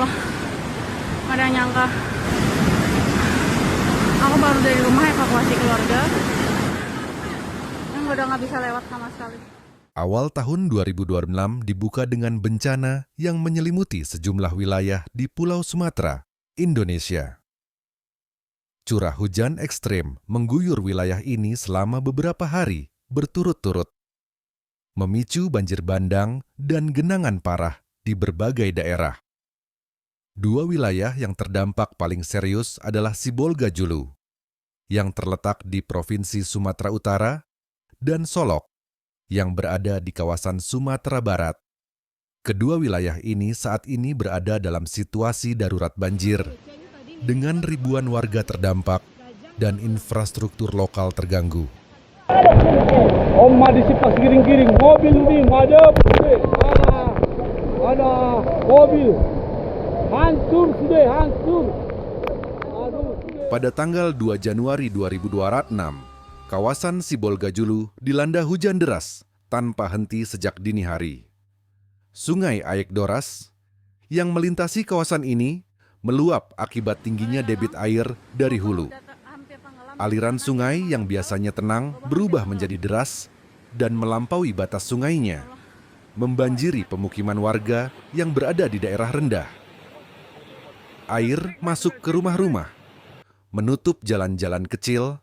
Allah, gak ada yang nyangka. Aku baru dari rumah evakuasi keluarga, yang udah gak bisa lewat sama sekali. Awal tahun 2026 dibuka dengan bencana yang menyelimuti sejumlah wilayah di Pulau Sumatera, Indonesia. Curah hujan ekstrem mengguyur wilayah ini selama beberapa hari berturut-turut, memicu banjir bandang dan genangan parah di berbagai daerah. Dua wilayah yang terdampak paling serius adalah Sibolga Julu, yang terletak di Provinsi Sumatera Utara, dan Solok, yang berada di kawasan Sumatera Barat. Kedua wilayah ini saat ini berada dalam situasi darurat banjir, dengan ribuan warga terdampak dan infrastruktur lokal terganggu. Om di pas giring-giring mobil nih madep, ada mobil hancur sudah hancur. Pada tanggal 2 Januari 2026, kawasan Sibolga Julu dilanda hujan deras tanpa henti sejak dini hari. Sungai Aek Doras yang melintasi kawasan ini meluap akibat tingginya debit air dari hulu. Aliran sungai yang biasanya tenang berubah menjadi deras dan melampaui batas sungainya, membanjiri pemukiman warga yang berada di daerah rendah. Air masuk ke rumah-rumah, menutup jalan-jalan kecil,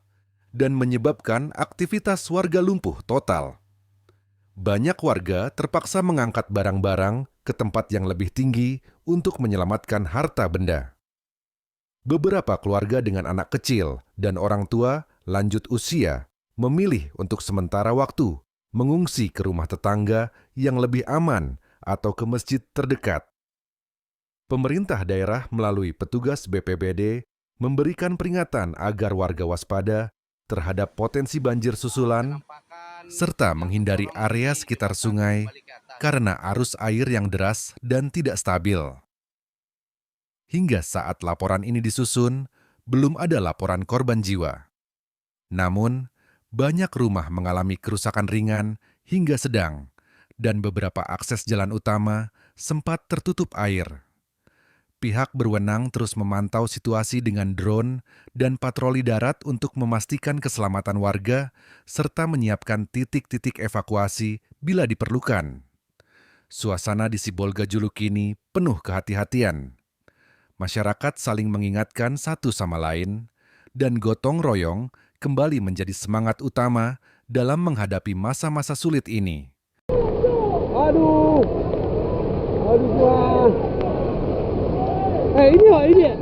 dan menyebabkan aktivitas warga lumpuh total. Banyak warga terpaksa mengangkat barang-barang ke tempat yang lebih tinggi untuk menyelamatkan harta benda. Beberapa keluarga dengan anak kecil dan orang tua lanjut usia memilih untuk sementara waktu mengungsi ke rumah tetangga yang lebih aman atau ke masjid terdekat. Pemerintah daerah melalui petugas BPBD memberikan peringatan agar warga waspada terhadap potensi banjir susulan, serta menghindari area sekitar sungai karena arus air yang deras dan tidak stabil. Hingga saat laporan ini disusun, belum ada laporan korban jiwa. Namun, banyak rumah mengalami kerusakan ringan hingga sedang, dan beberapa akses jalan utama sempat tertutup air. Pihak berwenang terus memantau situasi dengan drone dan patroli darat untuk memastikan keselamatan warga serta menyiapkan titik-titik evakuasi bila diperlukan. Suasana di Sibolga Julu kini penuh kehati-hatian. Masyarakat saling mengingatkan satu sama lain dan gotong royong kembali menjadi semangat utama dalam menghadapi masa-masa sulit ini. Aduh Tuhan. Ini.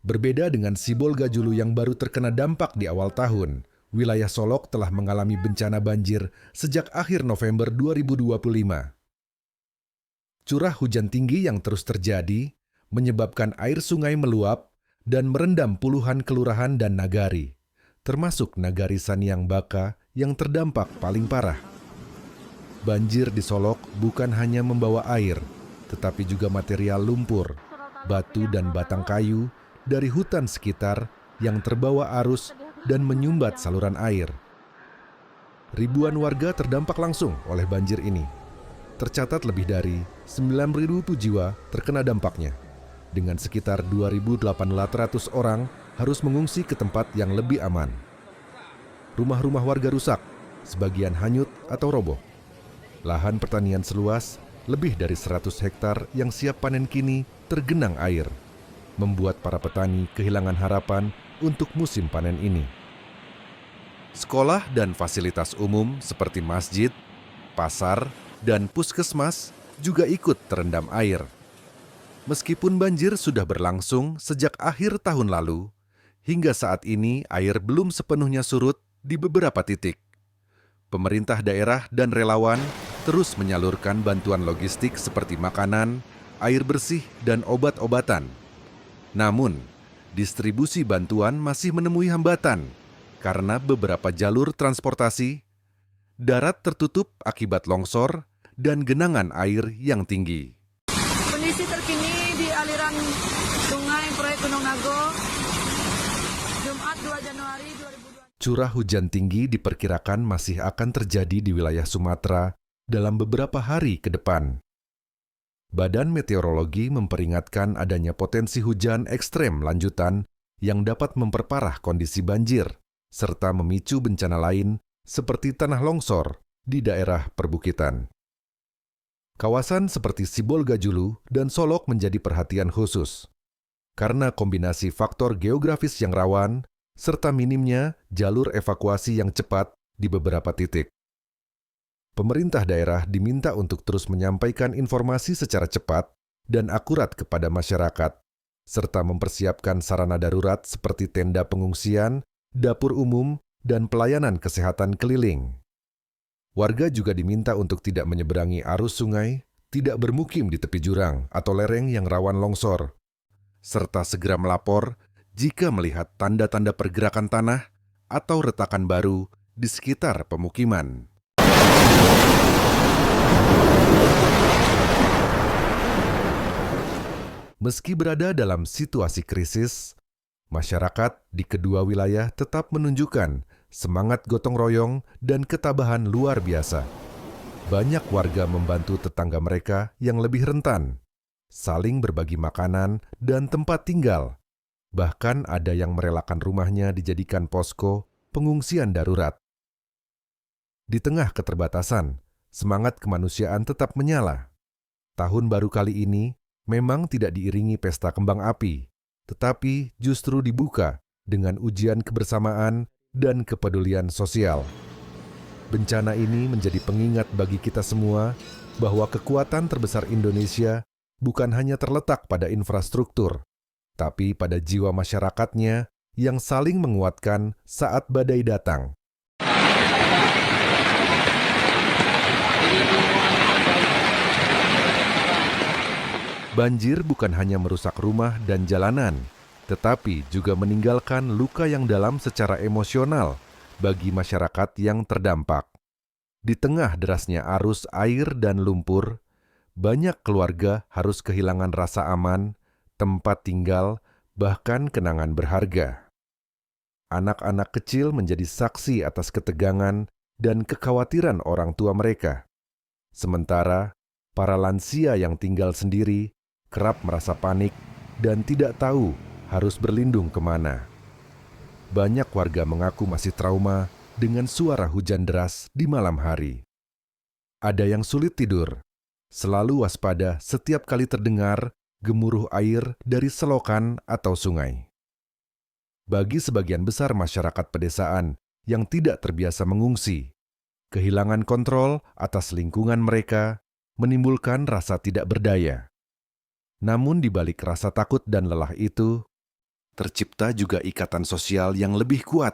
Berbeda dengan Sibolga Julu yang baru terkena dampak di awal tahun, wilayah Solok telah mengalami bencana banjir sejak akhir November 2025. Curah hujan tinggi yang terus terjadi menyebabkan air sungai meluap dan merendam puluhan kelurahan dan nagari, termasuk nagari Saniang Baka yang terdampak paling parah. Banjir di Solok bukan hanya membawa air, tetapi juga material lumpur, batu dan batang kayu dari hutan sekitar yang terbawa arus dan menyumbat saluran air. Ribuan warga terdampak langsung oleh banjir ini. Tercatat lebih dari 9.000 jiwa terkena dampaknya, dengan sekitar 2.800 orang harus mengungsi ke tempat yang lebih aman. Rumah-rumah warga rusak, sebagian hanyut atau roboh. Lahan pertanian seluas lebih dari 100 hektar yang siap panen kini tergenang air, membuat para petani kehilangan harapan untuk musim panen ini. Sekolah dan fasilitas umum seperti masjid, pasar, dan puskesmas juga ikut terendam air. Meskipun banjir sudah berlangsung sejak akhir tahun lalu, hingga saat ini air belum sepenuhnya surut di beberapa titik. Pemerintah daerah dan relawan terus menyalurkan bantuan logistik seperti makanan, air bersih, dan obat-obatan. Namun, distribusi bantuan masih menemui hambatan karena beberapa jalur transportasi, darat tertutup akibat longsor, dan genangan air yang tinggi. Kondisi terkini di aliran sungai Proyek Gunung Nago, Jumat 2 Januari 2020. Curah hujan tinggi diperkirakan masih akan terjadi di wilayah Sumatera dalam beberapa hari ke depan. Badan Meteorologi memperingatkan adanya potensi hujan ekstrem lanjutan yang dapat memperparah kondisi banjir, serta memicu bencana lain seperti tanah longsor di daerah perbukitan. Kawasan seperti Sibolga-Julu dan Solok menjadi perhatian khusus, karena kombinasi faktor geografis yang rawan, serta minimnya jalur evakuasi yang cepat di beberapa titik. Pemerintah daerah diminta untuk terus menyampaikan informasi secara cepat dan akurat kepada masyarakat, serta mempersiapkan sarana darurat seperti tenda pengungsian, dapur umum, dan pelayanan kesehatan keliling. Warga juga diminta untuk tidak menyeberangi arus sungai, tidak bermukim di tepi jurang atau lereng yang rawan longsor, serta segera melapor jika melihat tanda-tanda pergerakan tanah atau retakan baru di sekitar pemukiman. Meski berada dalam situasi krisis, masyarakat di kedua wilayah tetap menunjukkan semangat gotong royong dan ketabahan luar biasa. Banyak warga membantu tetangga mereka yang lebih rentan, saling berbagi makanan dan tempat tinggal. Bahkan ada yang merelakan rumahnya dijadikan posko pengungsian darurat. Di tengah keterbatasan, semangat kemanusiaan tetap menyala. Tahun baru kali ini memang tidak diiringi pesta kembang api, tetapi justru dibuka dengan ujian kebersamaan dan kepedulian sosial. Bencana ini menjadi pengingat bagi kita semua bahwa kekuatan terbesar Indonesia bukan hanya terletak pada infrastruktur, tapi pada jiwa masyarakatnya yang saling menguatkan saat badai datang. Banjir bukan hanya merusak rumah dan jalanan, tetapi juga meninggalkan luka yang dalam secara emosional bagi masyarakat yang terdampak. Di tengah derasnya arus air dan lumpur, banyak keluarga harus kehilangan rasa aman, tempat tinggal, bahkan kenangan berharga. Anak-anak kecil menjadi saksi atas ketegangan dan kekhawatiran orang tua mereka. Sementara para lansia yang tinggal sendiri kerap merasa panik dan tidak tahu harus berlindung kemana. Banyak warga mengaku masih trauma dengan suara hujan deras di malam hari. Ada yang sulit tidur, selalu waspada setiap kali terdengar gemuruh air dari selokan atau sungai. Bagi sebagian besar masyarakat pedesaan yang tidak terbiasa mengungsi, kehilangan kontrol atas lingkungan mereka menimbulkan rasa tidak berdaya. Namun di balik rasa takut dan lelah itu, tercipta juga ikatan sosial yang lebih kuat.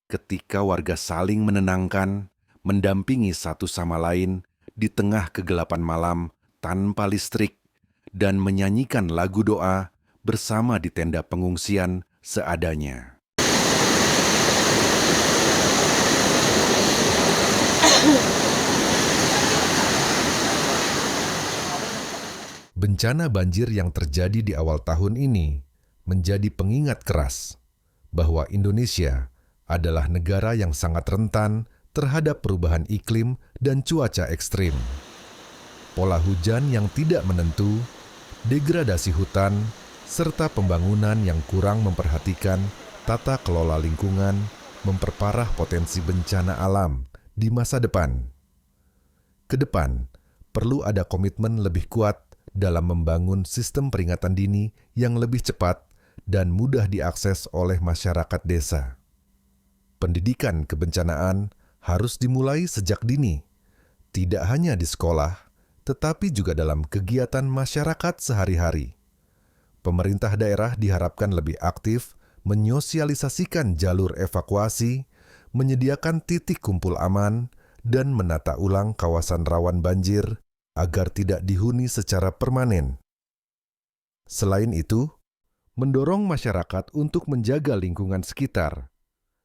Ketika warga saling menenangkan, mendampingi satu sama lain di tengah kegelapan malam tanpa listrik, dan menyanyikan lagu doa bersama di tenda pengungsian seadanya. Bencana banjir yang terjadi di awal tahun ini menjadi pengingat keras bahwa Indonesia adalah negara yang sangat rentan terhadap perubahan iklim dan cuaca ekstrim. Pola hujan yang tidak menentu, degradasi hutan, serta pembangunan yang kurang memperhatikan tata kelola lingkungan memperparah potensi bencana alam di masa depan. Kedepan, perlu ada komitmen lebih kuat dalam membangun sistem peringatan dini yang lebih cepat dan mudah diakses oleh masyarakat desa. Pendidikan kebencanaan harus dimulai sejak dini, tidak hanya di sekolah, tetapi juga dalam kegiatan masyarakat sehari-hari. Pemerintah daerah diharapkan lebih aktif menyosialisasikan jalur evakuasi, menyediakan titik kumpul aman, dan menata ulang kawasan rawan banjir agar tidak dihuni secara permanen. Selain itu, mendorong masyarakat untuk menjaga lingkungan sekitar,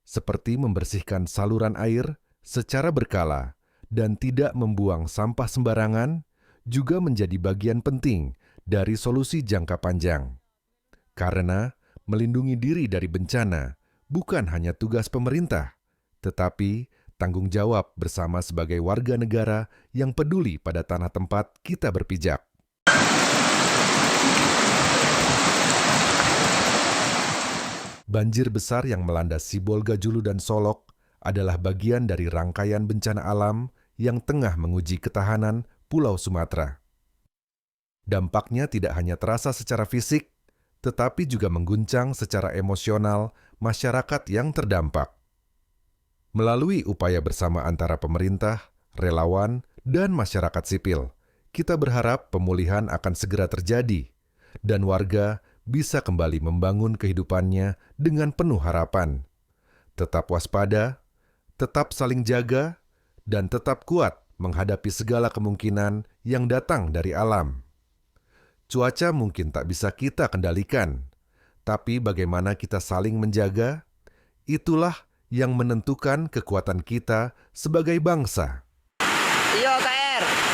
seperti membersihkan saluran air secara berkala dan tidak membuang sampah sembarangan, juga menjadi bagian penting dari solusi jangka panjang. Karena melindungi diri dari bencana bukan hanya tugas pemerintah, tetapi tanggung jawab bersama sebagai warga negara yang peduli pada tanah tempat kita berpijak. Banjir besar yang melanda Sibolga Julu dan Solok adalah bagian dari rangkaian bencana alam yang tengah menguji ketahanan Pulau Sumatera. Dampaknya tidak hanya terasa secara fisik, tetapi juga mengguncang secara emosional masyarakat yang terdampak. Melalui upaya bersama antara pemerintah, relawan, dan masyarakat sipil, kita berharap pemulihan akan segera terjadi dan warga bisa kembali membangun kehidupannya dengan penuh harapan. Tetap waspada, tetap saling jaga, dan tetap kuat menghadapi segala kemungkinan yang datang dari alam. Cuaca mungkin tak bisa kita kendalikan, tapi bagaimana kita saling menjaga, itulah yang menentukan kekuatan kita sebagai bangsa. Iyo KR.